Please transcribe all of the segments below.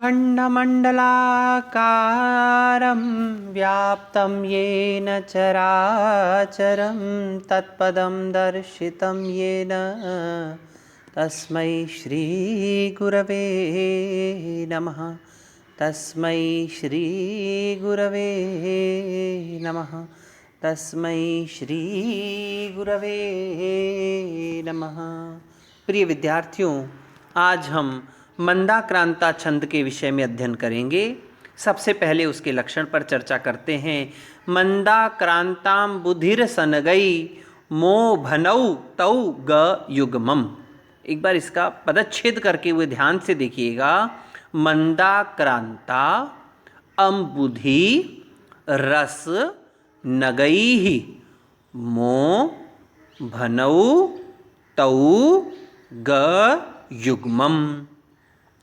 खण्डमण्डलाकारं व्याप्तं येन चराचरं तत्पदं दर्शितं येन तस्मै श्रीगुरवे नमः। तस्मै श्रीगुरवे नमः। तस्मै श्रीगुरवे नमः। प्रिय विद्यार्थियों, आज हम मंदाक्रांता छंद के विषय में अध्ययन करेंगे। सबसे पहले उसके लक्षण पर चर्चा करते हैं। मंदाक्रांताम बुधिर सनगई मो भनौ तौ ग युग्मम। एक बार इसका पदच्छेद करके हुए ध्यान से देखिएगा। मंदाक्रांता अम्बुधि रस नगई मो भनौ तौ ग युग्मम।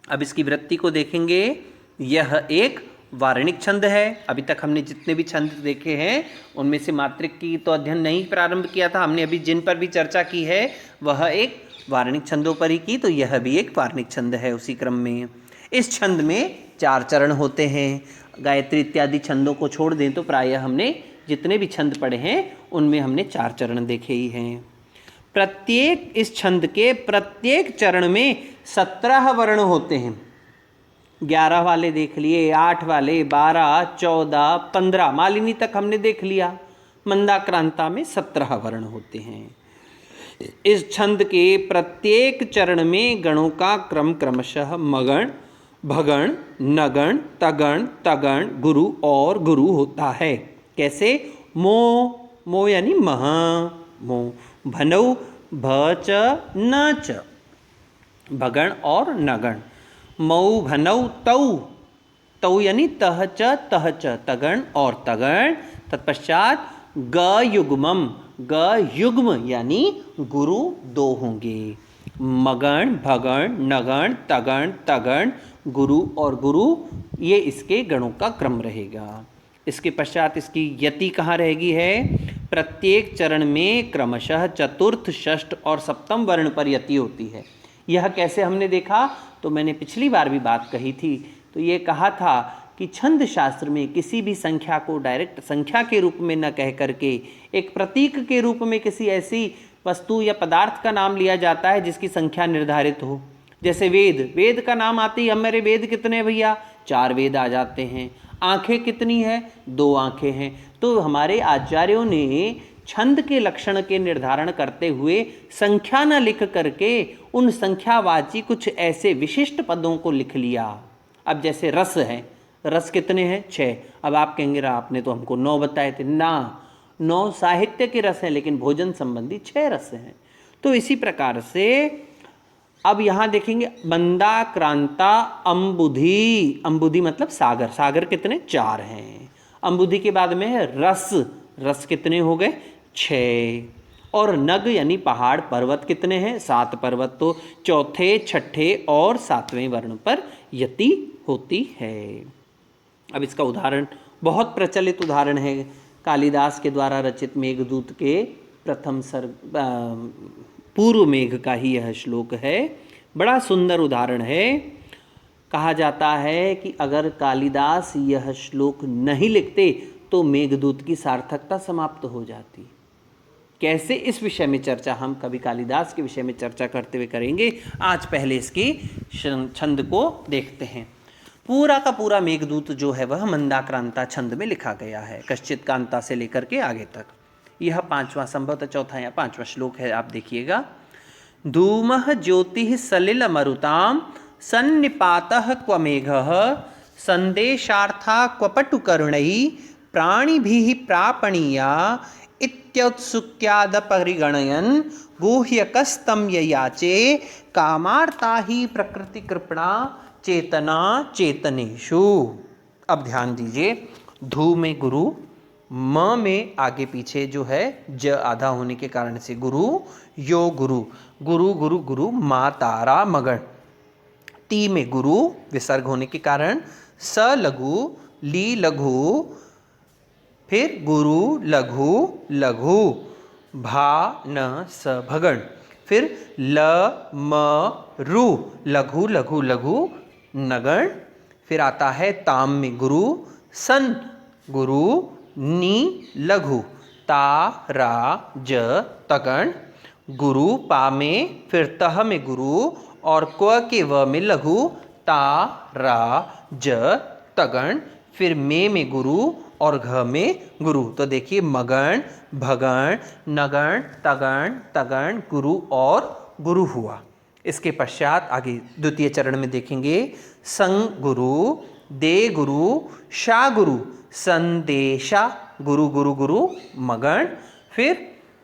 अब इसकी वृत्ति को देखेंगे। यह एक वार्णिक छंद है। अभी तक हमने जितने भी छंद देखे हैं उनमें से मात्रिक की तो अध्ययन नहीं प्रारंभ किया था हमने। अभी जिन पर भी चर्चा की है वह एक वार्णिक छंदों पर ही की, तो यह भी एक वार्णिक छंद है। उसी क्रम में इस छंद में 4 चरण होते हैं। गायत्री इत्यादि छंदों को छोड़ दें तो प्रायः हमने जितने भी छंद पढ़े हैं उनमें हमने 4 चरण देखे ही हैं। प्रत्येक इस छंद के प्रत्येक चरण में 17 वर्ण होते हैं। 11 वाले देख लिए, 8 वाले, 12, 14, 15, मालिनी तक हमने देख लिया। मंदाक्रांता में 17 वर्ण होते हैं। इस छंद के प्रत्येक चरण में गणों का क्रम क्रमशः मगण, भगण, नगण, तगण, तगण, गुरु और गुरु होता है। कैसे? मो, मो यानी मह, मो, भनौ भ च न च, भगण और नगण, मऊ भनौ तौ, तौ यानी तह च, तगण और तगण। तत्पश्चात ग युग्मम, ग युग्म यानी गुरु 2 होंगे। मगण, भगण, नगण, तगण, तगण, गुरु और गुरु, ये इसके गणों का क्रम रहेगा। इसके पश्चात इसकी यति कहाँ रहेगी है? प्रत्येक चरण में क्रमशः चतुर्थ, षष्ठ और सप्तम वर्ण पर यति होती है। यह कैसे हमने देखा? तो मैंने पिछली बार भी बात कही थी। तो ये कहा था कि छंद शास्त्र में किसी भी संख्या को डायरेक्ट संख्या के रूप में न कह करके एक प्रतीक के रूप में किसी ऐसी वस्तु या पदार्थ का नाम लिया जाता है जिसकी संख्या निर्धारित हो। जैसे वेद, वेद का नाम आते ही हमारे वेद कितने भैया? 4 वेद आ जाते हैं। आंखें कितनी है? 2 आंखें हैं। तो हमारे आचार्यों ने छंद के लक्षण के निर्धारण करते हुए संख्या न लिख करके उन संख्यावाची कुछ ऐसे विशिष्ट पदों को लिख लिया। अब जैसे रस है, रस कितने हैं? 6। अब आप कहेंगे आपने तो हमको 9 बताए थे। ना, 9 साहित्य के रस हैं, लेकिन भोजन संबंधी 6 रस हैं। तो इसी प्रकार से अब यहाँ देखेंगे मंदाक्रांता अम्बुधि, अम्बुधि मतलब सागर, सागर कितने? 4 हैं। अम्बुधि के बाद में है रस, रस कितने हो गए? 6। और नग यानी पहाड़, पर्वत कितने हैं? 7 पर्वत। तो चौथे, छठे और 7वें वर्ण पर यति होती है। अब इसका उदाहरण बहुत प्रचलित उदाहरण है। कालिदास के द्वारा रचित मेघदूत के प्रथम पूर्व मेघ का ही यह श्लोक है। बड़ा सुंदर उदाहरण है। कहा जाता है कि अगर कालिदास यह श्लोक नहीं लिखते तो मेघदूत की सार्थकता समाप्त हो जाती। कैसे? इस विषय में चर्चा हम कभी कालिदास के विषय में चर्चा करते हुए करेंगे। आज पहले इसकी छंद को देखते हैं। पूरा का पूरा मेघदूत जो है वह मंदाक्रांता छंद में लिखा गया है, कश्चित कांता से लेकर के आगे तक। यह 5वां, संभवतः चौथा या 5वां श्लोक है। आप देखिएगा। धूमः ज्योतिः सलिल मरुतां सन्निपातः क्व मेघः संदेशार्था क्व पटुकर्णैः प्राणिभिः प्रापणीया इत्युत्सुक्यादपरिगणयन् गुह्यकस्तं ययाचे कामार्ता ही प्रकृति कृपणा चेतना चेतनेषु। अब ध्यान दीजिए। धू में गुरु, म में आगे पीछे जो है ज आधा होने के कारण से गुरु, यो गुरु, गुरु गुरु गुरु, मा तारा मगण। ती में गुरु विसर्ग होने के कारण स लघु, ली लघु, फिर गुरु लघु लघु, भा न स भगण, फिर ल म रु लघु लघु लघु नगण, फिर आता है ताम में गुरु, सन गुरु, नी लघु, ता रा ज तगण गुरु, पा में फिर तह में गुरु और क्व के व में लघु, ता रा ज तगण, फिर में गुरु और घ में गुरु। तो देखिए मगण, भगण, नगण, तगण, तगण, गुरु और गुरु हुआ। इसके पश्चात आगे द्वितीय चरण में देखेंगे संग गुरु, दे गुरु, शा गुरु, संदेशा गुरु गुरु गुरु मगण, फिर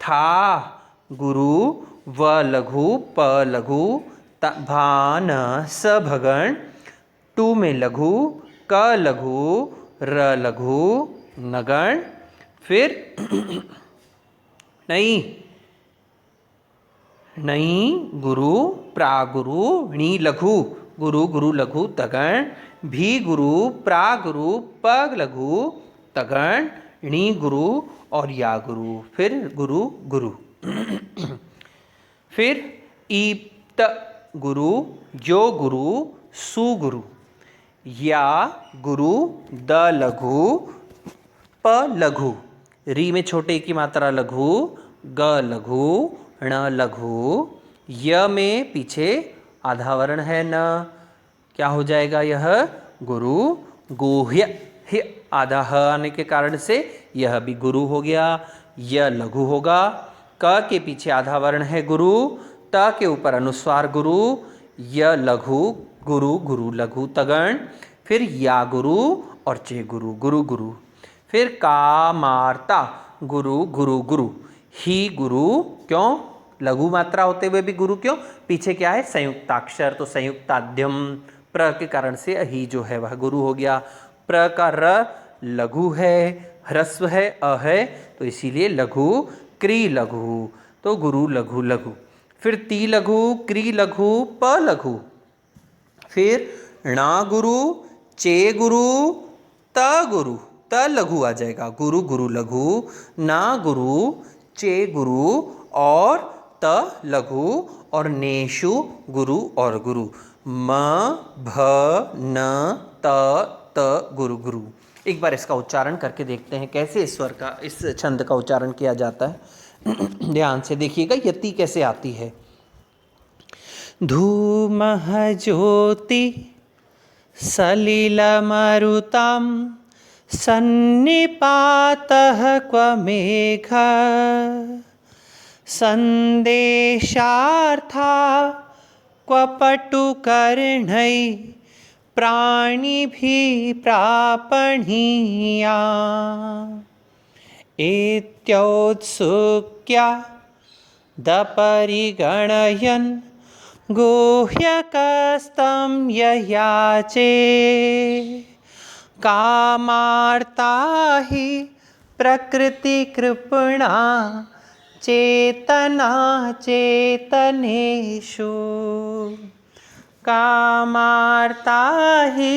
था गुरु, व लघु, प लघु, भान स भगण, टू में लघु, क लघु, र लघु नगण, फिर नहीं नहीं गुरु, प्रागुरु, णी लघु, गुरु गुरु लघु तगण, भी गुरु, प्रागुरु, पग लघु तगण, णी गुरु और या गुरु, फिर गुरु गुरु। फिर ईप्त गुरु, जो गुरु, सु गुरु, या गुरु, द लघु, प लघु, री में छोटे की मात्रा लघु, ग लघु, ण लघु, य में पीछे आधा वर्ण है न, क्या हो जाएगा यह गुरु, गुह्य, ह्य आधा ह आने के कारण से यह भी गुरु हो गया, य लघु होगा, क के पीछे आधा वर्ण है गुरु, त के ऊपर अनुस्वार गुरु, य लघु, गुरु गुरु लघु तगण, फिर या गुरु और चे गुरु गुरु गुरु, फिर कामार्ता गुरु गुरु गुरु, ही गुरु, क्यों लघु मात्रा होते हुए भी गुरु क्यों, पीछे क्या है संयुक्ताक्षर, तो संयुक्ताद्यम प्र के कारण से ही जो है वह गुरु हो गया। प्र का र लघु है, ह्रस्व है, अ है, तो इसीलिए लघु, क्री लघु, तो गुरु लघु लघु, फिर ती लघु, क्री लघु, प लघु, फिर णा गुरु, चे गुरु, त गुरु, त लघु आ जाएगा, गुरु गुरु लघु, ना गुरु, चे गुरु और त लघु, और नेशु गुरु और गुरु, म भ न त त गुरु गुरु। एक बार इसका उच्चारण करके देखते हैं कैसे इस स्वर का, इस छंद का उच्चारण किया जाता है। ध्यान से देखिएगा यति कैसे आती है। धूमः ज्योति सलिलमरुतां सन्निपातः क्व मेघः संदेशार्था क्व पटुकर्णै प्राणिभिः प्रापणीया इत्योत्सुक्या दपरिगणयन् गुह्यकस्तं ययाचे कामार्ता हि प्रकृतिकृपणा चेतना चेतनेषु कामार्ता हि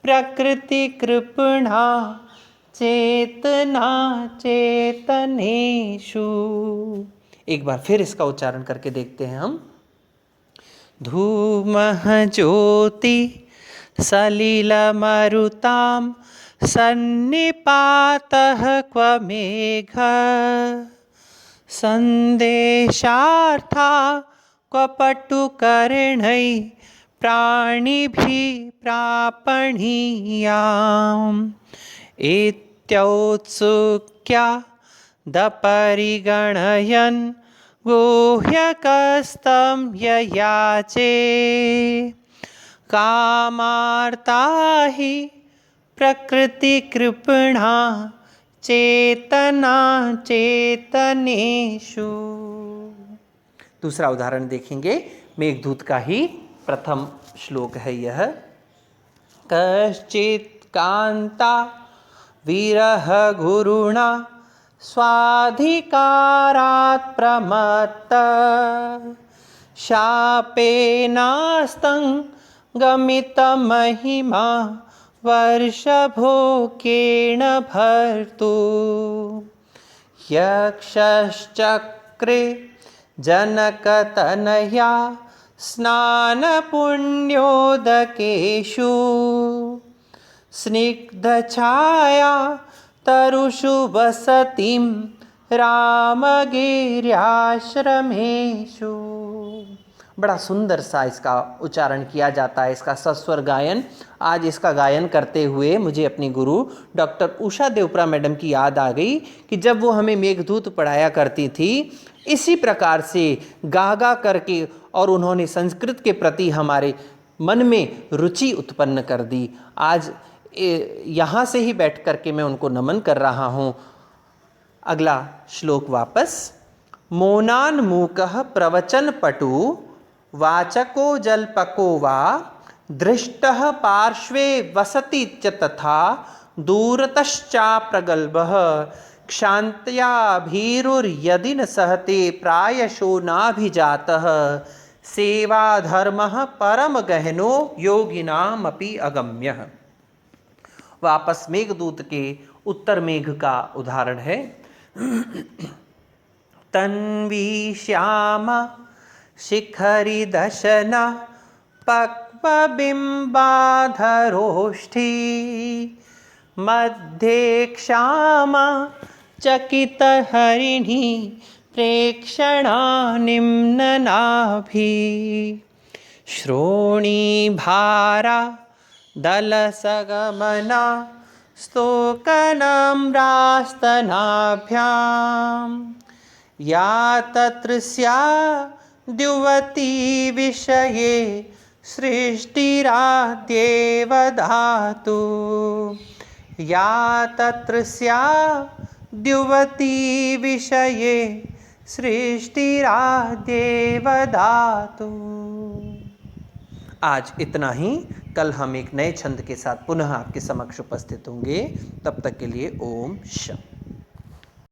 प्रकृतिकृपणा चेतना चेतनेषु। एक बार फिर इसका उच्चारण करके देखते हैं हम। धूमः ज्योति सलिलमरुतां सन्निपातः क्व मेघः संदेशार्था क्व पटुकर्णै प्राणिभिः प्रापणीयाम् इत्योत्सुक्या दपरिगणयन् गुह्यकस्तं ययाचे कामार्ता हि प्रकृतिकृपणा चेतना चेतनेषु। दूसरा उदाहरण देखेंगे, मेघदूत का ही प्रथम श्लोक है यह। कश्चित् कांता विरह गुरुणा स्वाधिकारात् प्रमत्त शापेनास्तं गमितमहिमा वर्षभोगेन भर्तु यक्षश्चक्रे जनकतनया स्नानपुण्योदकेषु स्निग्धछाया तरुषु वसतिं रामगिर्याश्रमेषु। बड़ा सुंदर सा इसका उच्चारण किया जाता है, इसका सस्वर गायन। आज इसका गायन करते हुए मुझे अपनी गुरु डॉक्टर उषा देवप्रा मैडम की याद आ गई कि जब वो हमें मेघदूत पढ़ाया करती थी, इसी प्रकार से गा गा करके, और उन्होंने संस्कृत के प्रति हमारे मन में रुचि उत्पन्न कर दी। आज यहाँ से ही बैठ करके मैं उनको नमन कर रहा हूँ। अगला श्लोक वापस। मौनान् मूकः प्रवचन पटु वाचको जल्पको वा दृष्टः पार्श्वे वसति च तथा दूरतश्चाप्रगल्भः क्षान्त्या भीरुर्यदि न सहते प्रायशो नाभिजातः सेवा धर्मः परम गहनो योगिनामपि अगम्यः। वापस मेघदूत के उत्तर मेघ का उदाहरण है। तन्वी श्यामा शिखरी दशना पक्वबिम्बाधरोष्ठी मध्ये क्षामा चकितहरिणी प्रेक्षणा निम्ननाभि श्रोणीभारा दलसगमना स्तोकनम्रास्तनाभ्यां या तत्र स्याद्युवती विषये सृष्टिराद्येव धातु या तत्र स्याद्युवती विषये सृष्टिराद्येव धातु। आज इतना ही। कल हम एक नए छंद के साथ पुनः आपके समक्ष उपस्थित होंगे। तब तक के लिए ओम शांति।